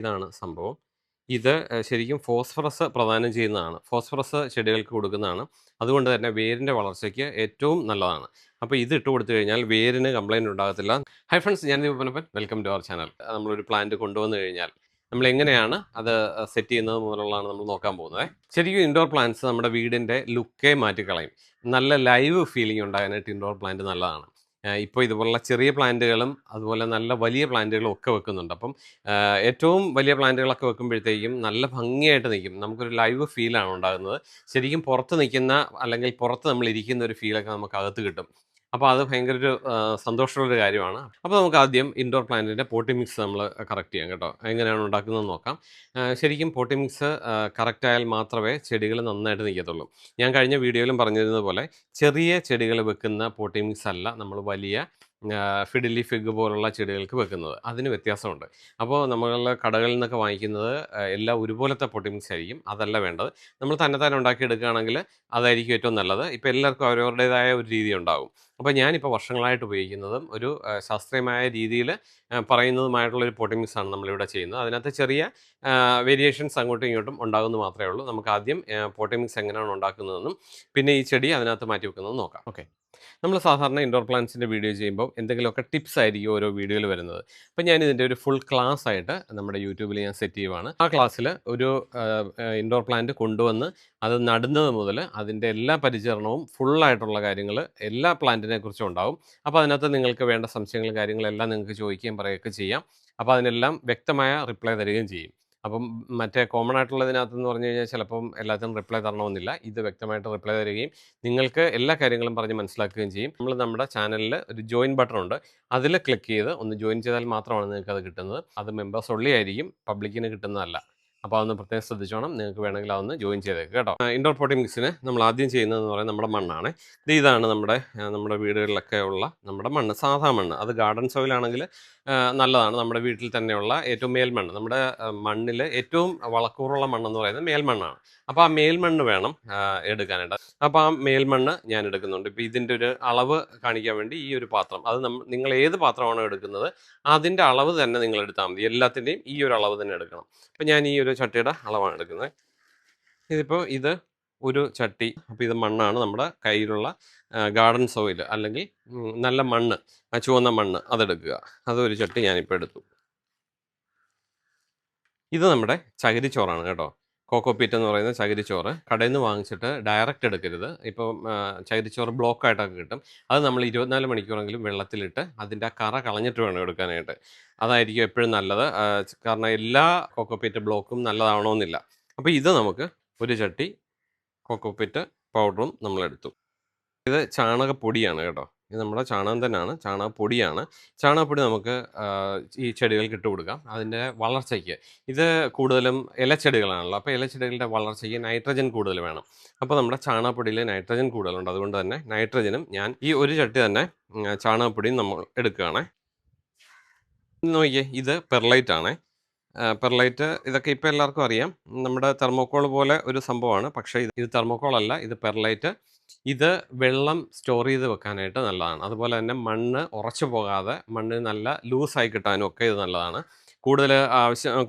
ഇതാണ് സംഭവം. ഇത് ശരിക്കും ഫോസ്ഫറസ് പ്രദാനം ചെയ്യുന്നതാണ്. ഫോസ്ഫറസ് ചെടികൾക്ക് കൊടുക്കുന്നതാണ്. അതുകൊണ്ട് തന്നെ വേരിൻ്റെ വളർച്ചയ്ക്ക് ഏറ്റവും നല്ലതാണ്. അപ്പോൾ ഇത് ഇട്ട് കൊടുത്തു കഴിഞ്ഞാൽ വേരിന് കംപ്ലയിൻ്റ് ഉണ്ടാകത്തില്ല. ഹൈ ഫ്രണ്ട്സ്, ഞാൻ Deepanappan. Welcome to our channel. നമ്മളൊരു പ്ലാന്റ് കൊണ്ടുവന്നു കഴിഞ്ഞാൽ നമ്മൾ എങ്ങനെയാണ് അത് സെറ്റ് ചെയ്യുന്നത് മുതലുള്ളതാണ് നമ്മൾ നോക്കാൻ പോകുന്നത്. ശരിക്കും ഇൻഡോർ പ്ലാന്റ്സ് നമ്മുടെ വീടിൻ്റെ ലുക്കേ മാറ്റിക്കളയും. നല്ല ലൈവ് ഫീലിംഗ് ഉണ്ടാകാനായിട്ട് ഇൻഡോർ പ്ലാന്റ് നല്ലതാണ്. ഇപ്പോൾ ഇതുപോലുള്ള ചെറിയ പ്ലാന്റുകളും അതുപോലെ നല്ല വലിയ പ്ലാന്റുകളും ഒക്കെ വെക്കുന്നുണ്ട്. അപ്പം ഏറ്റവും വലിയ പ്ലാന്റുകളൊക്കെ വെക്കുമ്പോഴത്തേക്കും നല്ല ഭംഗിയായിട്ട് നിൽക്കും. നമുക്കൊരു ലൈവ് ഫീലാണ് ഉണ്ടാകുന്നത്. ശരിക്കും പുറത്ത് നിൽക്കുന്ന അല്ലെങ്കിൽ പുറത്ത് നമ്മൾ ഇരിക്കുന്ന ഒരു ഫീലൊക്കെ നമുക്ക് അകത്ത് കിട്ടും. അപ്പോൾ അത് ഭയങ്കര ഒരു സന്തോഷമുള്ളൊരു കാര്യമാണ്. അപ്പോൾ നമുക്ക് ആദ്യം ഇൻഡോർ പ്ലാന്റിൻ്റെ പോട്ടി മിക്സ് നമ്മൾ കറക്റ്റ് ചെയ്യാം കേട്ടോ. എങ്ങനെയാണ് ഉണ്ടാക്കുന്നതെന്ന് നോക്കാം. ശരിക്കും പോട്ടി മിക്സ് കറക്റ്റായാൽ മാത്രമേ ചെടികൾ നന്നായിട്ട് നിൽക്കത്തുള്ളൂ. ഞാൻ കഴിഞ്ഞ വീഡിയോയിലും പറഞ്ഞിരുന്നത് പോലെ ചെറിയ ചെടികൾ വെക്കുന്ന പോട്ടി മിക്സ് അല്ല നമ്മൾ വലിയ ഫിഡിലി ഫിഗ് പോലുള്ള ചെടികൾക്ക് വെക്കുന്നത്. അതിന് വ്യത്യാസമുണ്ട്. അപ്പോൾ നമ്മൾ കടകളിൽ നിന്നൊക്കെ വാങ്ങിക്കുന്നത് എല്ലാം ഒരുപോലത്തെ പോട്ടി മിക്സ് ആയിരിക്കും. അതല്ല വേണ്ടത്. നമ്മൾ തന്നെത്താനെ ഉണ്ടാക്കിയെടുക്കുകയാണെങ്കിൽ അതായിരിക്കും ഏറ്റവും നല്ലത്. ഇപ്പോൾ എല്ലാവർക്കും അവരവരുടേതായ ഒരു രീതി ഉണ്ടാകും. അപ്പോൾ ഞാനിപ്പോൾ വർഷങ്ങളായിട്ട് ഉപയോഗിക്കുന്നതും ഒരു ശാസ്ത്രീയമായ രീതിയിൽ പറയുന്നതുമായിട്ടുള്ളൊരു പോട്ടി മിക്സാണ് നമ്മളിവിടെ ചെയ്യുന്നത്. അതിനകത്ത് ചെറിയ വേരിയേഷൻസ് അങ്ങോട്ടും ഇങ്ങോട്ടും ഉണ്ടാകുമെന്ന് മാത്രമേ ഉള്ളൂ. നമുക്ക് ആദ്യം പോട്ടി മിക്സ് എങ്ങനെയാണ് ഉണ്ടാക്കുന്നതെന്നും പിന്നെ ഈ ചെടി അതിനകത്ത് മാറ്റി വെക്കുന്നതെന്നും നോക്കാം. ഓക്കെ. നമ്മൾ സാധാരണ ഇൻഡോർ പ്ലാന്റ്സിൻ്റെ വീഡിയോ ചെയ്യുമ്പോൾ എന്തെങ്കിലുമൊക്കെ ടിപ്സ് ആയിരിക്കും ഓരോ വീഡിയോയിൽ വരുന്നത്. അപ്പോൾ ഞാനിതിൻ്റെ ഒരു ഫുൾ ക്ലാസ് ആയിട്ട് നമ്മുടെ യൂട്യൂബിൽ ഞാൻ സെറ്റ് ചെയ്യുവാണ്. ആ ക്ലാസ്സിൽ ഒരു ഇൻഡോർ പ്ലാന്റ് കൊണ്ടുവന്ന് അത് നടുന്നത് മുതൽ അതിൻ്റെ എല്ലാ പരിചരണവും ഫുള്ളായിട്ടുള്ള കാര്യങ്ങൾ എല്ലാ പ്ലാന്റിനെ കുറിച്ചും ഉണ്ടാവും. അപ്പോൾ അതിനകത്ത് നിങ്ങൾക്ക് വേണ്ട സംശയങ്ങളും കാര്യങ്ങളെല്ലാം നിങ്ങൾക്ക് ചോദിക്കുകയും പറയുകയൊക്കെ ചെയ്യാം. അപ്പോൾ അതിനെല്ലാം വ്യക്തമായ റിപ്ലൈ തരികയും ചെയ്യും. അപ്പം മറ്റേ കോമൺ ആയിട്ടുള്ളതിനകത്തെന്ന് പറഞ്ഞു കഴിഞ്ഞാൽ ചിലപ്പം എല്ലാത്തിനും റിപ്ലൈ തരണമെന്നില്ല. ഇത് വ്യക്തമായിട്ട് റിപ്ലൈ തരികയും നിങ്ങൾക്ക് എല്ലാ കാര്യങ്ങളും പറഞ്ഞ് മനസ്സിലാക്കുകയും ചെയ്യും. നമ്മൾ നമ്മുടെ ചാനലിൽ ഒരു ജോയിൻ ബട്ടൺ ഉണ്ട്. അതിൽ ക്ലിക്ക് ചെയ്ത് ഒന്ന് ജോയിൻ ചെയ്താൽ മാത്രമാണ് നിങ്ങൾക്ക് അത് കിട്ടുന്നത്. അത് മെമ്പേഴ്സ് ഒള്ളി ആയിരിക്കും, പബ്ലിക്കിന് കിട്ടുന്നതല്ല. അപ്പോൾ അതൊന്ന് പ്രത്യേകം ശ്രദ്ധിച്ചോണം. നിങ്ങൾക്ക് വേണമെങ്കിൽ അതൊന്ന് ജോയിൻ ചെയ്തേക്ക് കേട്ടോ. ഇൻഡോർ പോട്ടി മിക്സിന് നമ്മൾ ആദ്യം ചെയ്യുന്നതെന്ന് പറയുന്നത് നമ്മുടെ മണ്ണാണ്. ഇതാണ് നമ്മുടെ വീടുകളിലൊക്കെ ഉള്ള നമ്മുടെ മണ്ണ്, സാധാ മണ്ണ്. അത് ഗാർഡൻ സോയിലാണെങ്കിൽ നല്ലതാണ്. നമ്മുടെ വീട്ടിൽ തന്നെയുള്ള ഏറ്റവും മേൽമണ്ണ്, നമ്മുടെ മണ്ണിൽ ഏറ്റവും വളക്കൂറുള്ള മണ്ണെന്ന് പറയുന്നത് മേൽമണ്ണാണ്. അപ്പോൾ ആ മേൽമണ്ണ് വേണം എടുക്കാനായിട്ട്. അപ്പോൾ ആ മേൽമണ്ണ് ഞാൻ എടുക്കുന്നുണ്ട്. ഇപ്പോൾ ഇതിൻ്റെ ഒരു അളവ് കാണിക്കാൻ വേണ്ടി ഈ ഒരു പാത്രം, അത് നിങ്ങൾ ഏത് പാത്രമാണോ എടുക്കുന്നത് അതിൻ്റെ അളവ് തന്നെ നിങ്ങൾ എടുത്താൽ മതി. എല്ലാത്തിൻ്റെയും ഈ ഒരു അളവ് തന്നെ എടുക്കണം. അപ്പോൾ ഞാൻ ഈ ഒരു ചട്ടിയുടെ അളവാണ് എടുക്കുന്നത്. ഇതിപ്പോൾ ഇത് ഒരു ചട്ടി. അപ്പോൾ ഇത് മണ്ണാണ്, നമ്മുടെ കയ്യിലുള്ള ഗാർഡൻ സോയിൽ അല്ലെങ്കിൽ നല്ല മണ്ണ്, ചുവന്ന മണ്ണ് അതെടുക്കുക. അതൊരു ചട്ടി ഞാനിപ്പോൾ എടുത്തു. ഇത് നമ്മുടെ ചകിരിച്ചോറാണ് കേട്ടോ. കോക്കോപീറ്റ് എന്ന് പറയുന്ന ചകിരിച്ചോറ് കടയിൽ നിന്ന് വാങ്ങിച്ചിട്ട് ഡയറക്റ്റ് എടുക്കരുത്. ഇപ്പം ചകിരിച്ചോറ് ബ്ലോക്കായിട്ടൊക്കെ കിട്ടും. അത് നമ്മൾ 24 മണിക്കൂറെങ്കിലും വെള്ളത്തിലിട്ട് അതിൻ്റെ ആ കറ കളഞ്ഞിട്ട് വേണം എടുക്കാനായിട്ട്. അതായിരിക്കും എപ്പോഴും നല്ലത്. കാരണം എല്ലാ കോക്കോപീറ്റ് ബ്ലോക്കും നല്ലതാവണമെന്നില്ല. അപ്പോൾ ഇത് നമുക്ക് ഒരു ചട്ടി കോക്കോപീറ്റ് പൗഡറും നമ്മളെടുത്തു. ഇത് ചാണകപ്പൊടിയാണ് കേട്ടോ. ഇത് നമ്മുടെ ചാണകം തന്നെയാണ്, ചാണകപ്പൊടിയാണ്. ചാണകപ്പൊടി നമുക്ക് ഈ ചെടികൾക്ക് ഇട്ട് കൊടുക്കാം അതിൻ്റെ വളർച്ചയ്ക്ക്. ഇത് കൂടുതലും ഇലച്ചെടികളാണല്ലോ. അപ്പോൾ ഇലച്ചെടികളുടെ വളർച്ചയ്ക്ക് നൈട്രജൻ കൂടുതൽ വേണം. അപ്പോൾ നമ്മുടെ ചാണകപ്പൊടിയിൽ നൈട്രജൻ കൂടുതലുണ്ട്. അതുകൊണ്ട് തന്നെ നൈട്രജനും ഞാൻ ഈ ഒരു ചട്ടി തന്നെ ചാണകപ്പൊടിയും നമ്മൾ എടുക്കുകയാണേ. നോക്കിയേ, ഇത് പെർലൈറ്റ് ആണേ. പെർലൈറ്റ് ഇതൊക്കെ ഇപ്പോൾ എല്ലാവർക്കും അറിയാം. നമ്മുടെ തെർമോക്കോൾ പോലെ ഒരു സംഭവമാണ്. പക്ഷേ ഇത് തെർമോക്കോൾ അല്ല, ഇത് പെർലൈറ്റ്. ഇത് വെള്ളം സ്റ്റോർ ചെയ്ത് വെക്കാനായിട്ട് നല്ലതാണ്. അതുപോലെ തന്നെ മണ്ണ് ഉറച്ചു പോകാതെ മണ്ണ് നല്ല ലൂസായി കിട്ടാനും ഒക്കെ ഇത് നല്ലതാണ്.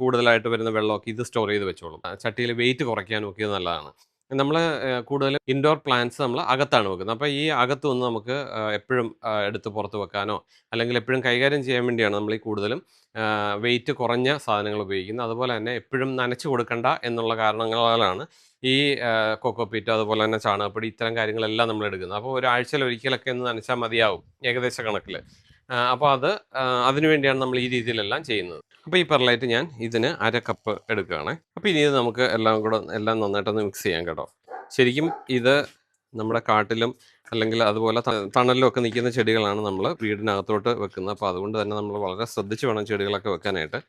കൂടുതലായിട്ട് വരുന്ന വെള്ളമൊക്കെ ഇത് സ്റ്റോർ ചെയ്ത് വെച്ചോളും. ചട്ടിയിൽ വെയിറ്റ് കുറയ്ക്കാനും ഒക്കെ ഇത് നല്ലതാണ്. നമ്മൾ കൂടുതലും ഇൻഡോർ പ്ലാന്റ്സ് നമ്മൾ അകത്താണ് വെക്കുന്നത്. അപ്പോൾ ഈ അകത്തൊന്ന് നമുക്ക് എപ്പോഴും എടുത്ത് പുറത്ത് വെക്കാനോ അല്ലെങ്കിൽ എപ്പോഴും കൈകാര്യം ചെയ്യാൻ വേണ്ടിയാണ് നമ്മൾ ഈ കൂടുതലും വെയിറ്റ് കുറഞ്ഞ സാധനങ്ങൾ ഉപയോഗിക്കുന്നത്. അതുപോലെ തന്നെ എപ്പോഴും നനച്ച് കൊടുക്കണ്ട എന്നുള്ള കാരണങ്ങളാലാണ് ഈ കോക്കോപീറ്റ് അതുപോലെ തന്നെ ചാണകപ്പൊടി ഇത്തരം കാര്യങ്ങളെല്ലാം നമ്മൾ എടുക്കുന്നത്. അപ്പോൾ ഒരാഴ്ചയിൽ ഒരിക്കലൊക്കെ ഒന്ന് നനച്ചാൽ മതിയാവും ഏകദേശ കണക്കിൽ. അപ്പോൾ അതിനു വേണ്ടിയാണ് നമ്മൾ ഈ രീതിയിലെല്ലാം ചെയ്യുന്നത്. അപ്പോൾ ഈ പെർലൈറ്റ് ഞാൻ ഇതിന് 1/2 കപ്പ് എടുക്കുകയാണ്. അപ്പോൾ ഇനി ഇത് നമുക്ക് എല്ലാം നന്നായിട്ടൊന്ന് മിക്സ് ചെയ്യാം കേട്ടോ. ശരിക്കും ഇത് നമ്മുടെ കാട്ടിലും അല്ലെങ്കിൽ അതുപോലെ തണലിലും ഒക്കെ നിൽക്കുന്ന ചെടികളാണ് നമ്മൾ വീടിനകത്തോട്ട് വെക്കുന്നത്. അപ്പോൾ അതുകൊണ്ട് തന്നെ നമ്മൾ വളരെ ശ്രദ്ധിച്ച് വേണം ചെടികളൊക്കെ വെക്കാനായിട്ട്.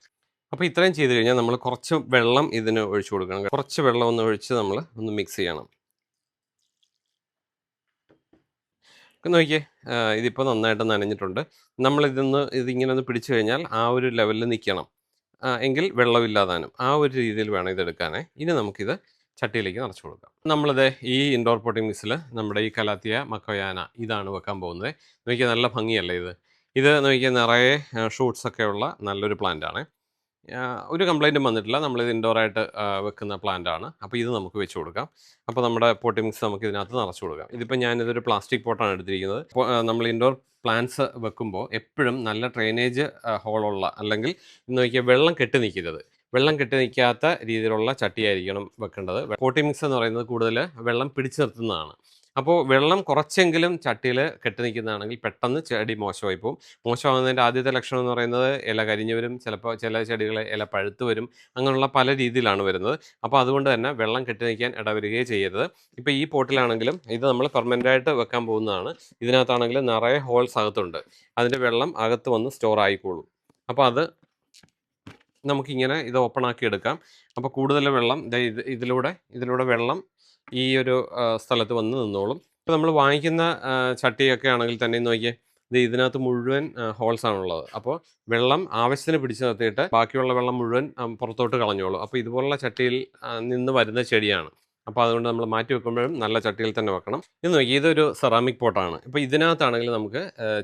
അപ്പോൾ ഇത്രയും ചെയ്ത് കഴിഞ്ഞാൽ നമ്മൾ കുറച്ച് വെള്ളം ഇതിന് ഒഴിച്ചു കൊടുക്കണം. കുറച്ച് വെള്ളം ഒന്ന് ഒഴിച്ച് നമ്മൾ ഒന്ന് മിക്സ് ചെയ്യണം. നോക്കിയേ, ഇതിപ്പോൾ നന്നായിട്ട് നനഞ്ഞിട്ടുണ്ട്. ഇതിങ്ങനെ ഒന്ന് പിടിച്ചു കഴിഞ്ഞാൽ ആ ഒരു ലെവലിൽ നിൽക്കണം. എങ്കിൽ വെള്ളമില്ലാതാനും ആ ഒരു രീതിയിൽ വേണം ഇതെടുക്കാനേ. ഇനി നമുക്കിത് ചട്ടിയിലേക്ക് നിറച്ച് കൊടുക്കാം. നമ്മളിത് ഈ ഇൻഡോർ പോട്ടിംഗ് മിക്സിൽ നമ്മുടെ ഈ കലാത്തിയ മക്കോയാന ഇതാണ് വെക്കാൻ പോകുന്നത്. നോക്കിയാൽ നല്ല ഭംഗിയല്ലേ ഇത്. ഇത് നോക്കിയാൽ നിറയെ ഷൂട്ട്സൊക്കെ ഉള്ള നല്ലൊരു പ്ലാന്റ് ആണ്. ഒരു കംപ്ലൈൻറ്റും വന്നിട്ടില്ല. നമ്മളിത് ഇൻഡോറായിട്ട് വെക്കുന്ന പ്ലാന്റാണ്. അപ്പോൾ ഇത് നമുക്ക് വെച്ച് കൊടുക്കാം. അപ്പോൾ നമ്മുടെ പോട്ടി മിക്സ് നമുക്ക് ഇതിനകത്ത് നിറച്ച് കൊടുക്കാം. ഇതിപ്പോൾ ഞാനിതൊരു പ്ലാസ്റ്റിക് പോട്ടാണ് എടുത്തിരിക്കുന്നത്. അപ്പോൾ നമ്മൾ ഇൻഡോർ പ്ലാന്റ്സ് വെക്കുമ്പോൾ എപ്പോഴും നല്ല ഡ്രെയിനേജ് ഹോളുള്ള, അല്ലെങ്കിൽ ഇന്ന് നോക്കിയാൽ വെള്ളം കെട്ടി നിൽക്കരുത്. വെള്ളം കെട്ടി നിൽക്കാത്ത രീതിയിലുള്ള ചട്ടിയായിരിക്കണം വെക്കേണ്ടത്. പോട്ടി മിക്സ് എന്ന് പറയുന്നത് കൂടുതൽ വെള്ളം പിടിച്ചു നിർത്തുന്നതാണ്. അപ്പോൾ വെള്ളം കുറച്ചെങ്കിലും ചട്ടിയിൽ കെട്ടി നിൽക്കുന്നതാണെങ്കിൽ പെട്ടെന്ന് ചെടി മോശമായി പോകും. മോശമാകുന്നതിൻ്റെ ആദ്യത്തെ ലക്ഷണം എന്ന് പറയുന്നത് ഇല കരിഞ്ഞു വരും, ചിലപ്പോൾ ചില ചെടികൾ ഇല പഴുത്ത് വരും, അങ്ങനെയുള്ള പല രീതിയിലാണ് വരുന്നത്. അപ്പോൾ അതുകൊണ്ട് തന്നെ വെള്ളം കെട്ടി നിൽക്കാൻ ഇടവരികയേ ചെയ്യരുത്. ഇപ്പോൾ ഈ പോട്ടിലാണെങ്കിലും ഇത് നമ്മൾ പെർമനൻ്റായിട്ട് വെക്കാൻ പോകുന്നതാണ്. ഇതിനകത്താണെങ്കിലും നിറയെ ഹോൾസ് അകത്തുണ്ട്. അതിൻ്റെ വെള്ളം അകത്ത് വന്ന് സ്റ്റോർ ആയിക്കോളും. അപ്പോൾ അത് നമുക്കിങ്ങനെ ഇത് ഓപ്പൺ ആക്കി എടുക്കാം. അപ്പോൾ കൂടുതൽ വെള്ളം ഇതിലൂടെ വെള്ളം ഈ ഒരു സ്ഥലത്ത് വന്ന് നിന്നോളും. ഇപ്പോൾ നമ്മൾ വാങ്ങിക്കുന്ന ചട്ടിയൊക്കെ ആണെങ്കിൽ തന്നെ നോക്കിയേ, ഇതിനകത്ത് മുഴുവൻ ഹോൾസ് ആണുള്ളത്. അപ്പോൾ വെള്ളം ആവശ്യത്തിന് പിടിച്ചു നിർത്തിയിട്ട് ബാക്കിയുള്ള വെള്ളം മുഴുവൻ പുറത്തോട്ട് കളഞ്ഞോളും. അപ്പോൾ ഇതുപോലുള്ള ചട്ടിയിൽ നിന്ന് വരുന്ന ചെടിയാണ്. അപ്പോൾ അതുകൊണ്ട് നമ്മൾ മാറ്റി വെക്കുമ്പോഴും നല്ല ചട്ടിയിൽ തന്നെ വെക്കണം. ഇത് നോക്കി, ഇതൊരു സെറാമിക് പോട്ടാണ്. ഇപ്പോൾ ഇതിനകത്താണെങ്കിൽ നമുക്ക്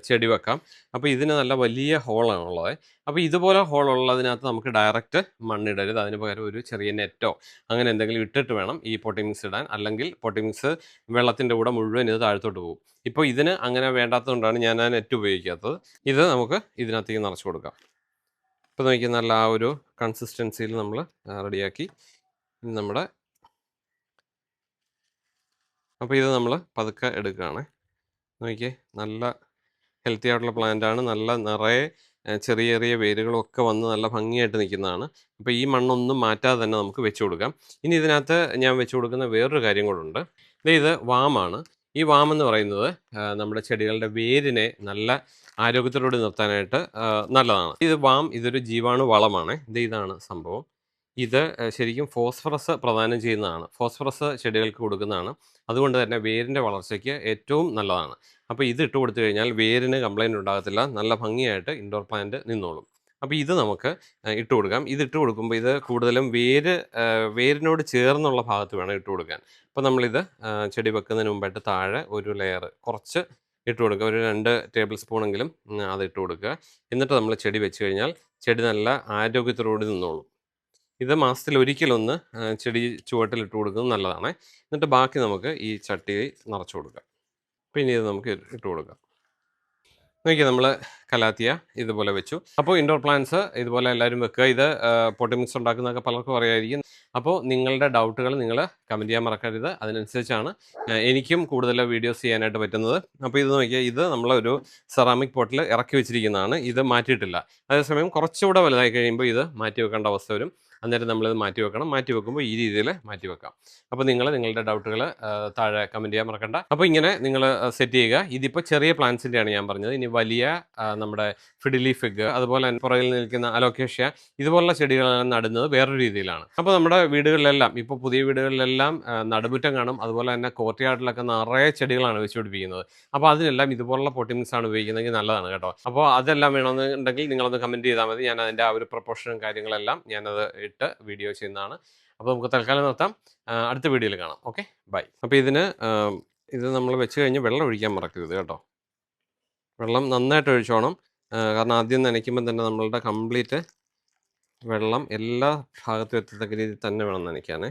ചെടി വെക്കാം. അപ്പോൾ ഇതിന് നല്ല വലിയ ഹോളാണുള്ളത്. അപ്പോൾ ഇതുപോലെ ഹോളുള്ളതിനകത്ത് നമുക്ക് ഡയറക്റ്റ് മണ്ണിടരുത്. അതിന് പകരം ഒരു ചെറിയ നെറ്റോ അങ്ങനെ എന്തെങ്കിലും ഇട്ടിട്ട് വേണം ഈ പോട്ടി മിക്സ് ഇടാൻ. അല്ലെങ്കിൽ പോട്ടി മിക്സ് വെള്ളത്തിൻ്റെ കൂടെ മുഴുവൻ ഇത് താഴത്തോട്ട് പോകും. ഇപ്പോൾ ഇതിന് അങ്ങനെ വേണ്ടാത്തതുകൊണ്ടാണ് ഞാൻ ആ നെറ്റ് ഉപയോഗിക്കാത്തത്. ഇത് നമുക്ക് ഇതിനകത്തേക്ക് നിറച്ച് കൊടുക്കാം. ഇപ്പോൾ നോക്കി, നല്ല ആ ഒരു കൺസിസ്റ്റൻസിയിൽ നമ്മൾ റെഡിയാക്കി നമ്മുടെ. അപ്പോൾ ഇത് നമ്മൾ പതുക്കെ എടുക്കുകയാണ്. നോക്കിയേ, നല്ല ഹെൽത്തി ആയിട്ടുള്ള പ്ലാന്റാണ്. നല്ല നിറയെ ചെറിയ ചെറിയ വേരുകളൊക്കെ വന്ന് നല്ല ഭംഗിയായിട്ട് നിൽക്കുന്നതാണ്. അപ്പോൾ ഈ മണ്ണൊന്നും മാറ്റാതെ തന്നെ നമുക്ക് വെച്ച് കൊടുക്കാം. ഇനി ഇതിനകത്ത് ഞാൻ വെച്ച് കൊടുക്കുന്ന വേറൊരു കാര്യം കൂടെ. ഇത് വാമാണ്. ഈ വാം എന്ന് പറയുന്നത് നമ്മുടെ ചെടികളുടെ വേരിനെ നല്ല ആരോഗ്യത്തോടെ നിർത്താനായിട്ട് നല്ലതാണ്. ഇതൊരു ജീവാണു വളമാണ്. ഇതാണ് സംഭവം. ഇത് ശരിക്കും ഫോസ്ഫറസ് പ്രദാനം ചെയ്യുന്നതാണ്. ഫോസ്ഫറസ് ചെടികൾക്ക് കൊടുക്കുന്നതാണ്. അതുകൊണ്ട് തന്നെ വേരിൻ്റെ വളർച്ചയ്ക്ക് ഏറ്റവും നല്ലതാണ്. അപ്പോൾ ഇത് ഇട്ട് കൊടുത്തു കഴിഞ്ഞാൽ വേരിന് കംപ്ലൈൻറ്റ് ഉണ്ടാകത്തില്ല. നല്ല ഭംഗിയായിട്ട് ഇൻഡോർ പ്ലാന്റ് നിന്നോളും. അപ്പോൾ ഇത് നമുക്ക് ഇട്ട് കൊടുക്കാം. ഇത് ഇട്ട് കൊടുക്കുമ്പോൾ ഇത് കൂടുതലും വേരിനോട് ചേർന്നുള്ള ഭാഗത്ത് വേണം ഇട്ട് കൊടുക്കാൻ. അപ്പോൾ നമ്മളിത് ചെടി വെക്കുന്നതിന് മുമ്പായിട്ട് താഴെ ഒരു ലെയർ കുറച്ച് ഇട്ട് കൊടുക്കുക. ഒരു 2 ടേബിൾ സ്പൂണെങ്കിലും അത് ഇട്ട് കൊടുക്കുക. എന്നിട്ട് നമ്മൾ ചെടി വെച്ച് കഴിഞ്ഞാൽ ചെടി നല്ല ആരോഗ്യത്തോടുകൂടി നിന്നോളും. ഇത് മാസത്തിൽ ഒരിക്കലൊന്ന് ചെടി ചുവട്ടിലിട്ട് കൊടുക്കുന്നത് നല്ലതാണ്. എന്നിട്ട് ബാക്കി നമുക്ക് ഈ ചട്ടിയിൽ നിറച്ച് കൊടുക്കാം. പിന്നെ ഇത് നമുക്ക് ഇട്ട് കൊടുക്കാം. നോക്കിയാൽ നമ്മൾ കലാത്തിയ ഇതുപോലെ വെച്ചു. അപ്പോൾ ഇൻഡോർ പ്ലാന്റ്സ് ഇതുപോലെ എല്ലാവരും വെക്കുക. ഇത് പോട്ടി മിക്സ് ഉണ്ടാക്കുന്നതൊക്കെ പലർക്കും അറിയായിരിക്കും. അപ്പോൾ നിങ്ങളുടെ ഡൗട്ടുകൾ നിങ്ങൾ കമൻറ്റ് ചെയ്യാൻ മറക്കരുത്. അതിനനുസരിച്ചാണ് എനിക്കും കൂടുതൽ വീഡിയോസ് ചെയ്യാനായിട്ട് പറ്റുന്നത്. അപ്പോൾ ഇത് നോക്കിയാൽ, ഇത് നമ്മളൊരു സെറാമിക് പോട്ടിൽ ഇറക്കി വെച്ചിരിക്കുന്നതാണ്. ഇത് മാറ്റിയിട്ടില്ല. അതേസമയം കുറച്ചുകൂടെ വലുതായി കഴിയുമ്പോൾ ഇത് മാറ്റി വെക്കേണ്ട അവസ്ഥ വരും. അന്നേരം നമ്മളിത് മാറ്റി വെക്കണം. മാറ്റി വെക്കുമ്പോൾ ഈ രീതിയിൽ മാറ്റി വെക്കാം. അപ്പോൾ നിങ്ങളുടെ ഡൗട്ടുകൾ താഴെ കമൻറ്റ് ചെയ്യാൻ മറക്കണ്ട. അപ്പോൾ ഇങ്ങനെ നിങ്ങൾ സെറ്റ് ചെയ്യുക. ഇതിപ്പോൾ ചെറിയ പ്ലാന്റ്സിൻ്റെയാണ് ഞാൻ പറഞ്ഞത്. ഇനി വലിയ നമ്മുടെ ഫിഡിലി ഫിഗ്, അതുപോലെ പുറകിൽ നിൽക്കുന്ന അലോക്കേഷ്യ, ഇതുപോലുള്ള ചെടികളെല്ലാം നടുന്നത് വേറൊരു രീതിയിലാണ്. അപ്പോൾ നമ്മുടെ വീടുകളിലെല്ലാം, ഇപ്പോൾ പുതിയ വീടുകളിലെല്ലാം നടുമുറ്റം കാണും. അതുപോലെ തന്നെ കോർട്ട്യാർഡിലൊക്കെ നിറയെ ചെടികളാണ് വെച്ചുപിടിപ്പിക്കുന്നത്. അപ്പോൾ അതിനെല്ലാം ഇതുപോലുള്ള പോട്ടി മിക്സ് ആണ് ഉപയോഗിക്കുന്നതെങ്കിൽ നല്ലതാണ് കേട്ടോ. അപ്പോൾ അതെല്ലാം വേണമെന്നുണ്ടെങ്കിൽ നിങ്ങളൊന്ന് കമൻറ്റ് ചെയ്താൽ മതി. ഞാൻ അതിൻ്റെ ആ ഒരു പ്രൊപ്പോർഷനും കാര്യങ്ങളെല്ലാം ഞാനത് ഇട്ട് വീഡിയോ ചെയ്യുന്നതാണ്. അപ്പോൾ നമുക്ക് തൽക്കാലം നിർത്താം. അടുത്ത വീഡിയോയിൽ കാണാം. Okay, bye. അപ്പോൾ ഇത് നമ്മൾ വെച്ച് കഴിഞ്ഞ് വെള്ളം ഒഴിക്കാൻ മറക്കരുത് കേട്ടോ. വെള്ളം നന്നായിട്ട് ഒഴിച്ചോണം. കാരണം ആദ്യം നനയ്ക്കുമ്പോൾ തന്നെ നമ്മളുടെ കംപ്ലീറ്റ് വെള്ളം എല്ലാ ഭാഗത്തും എത്തത്തക്ക രീതിയിൽ തന്നെ വേണം നനയ്ക്കാനേ.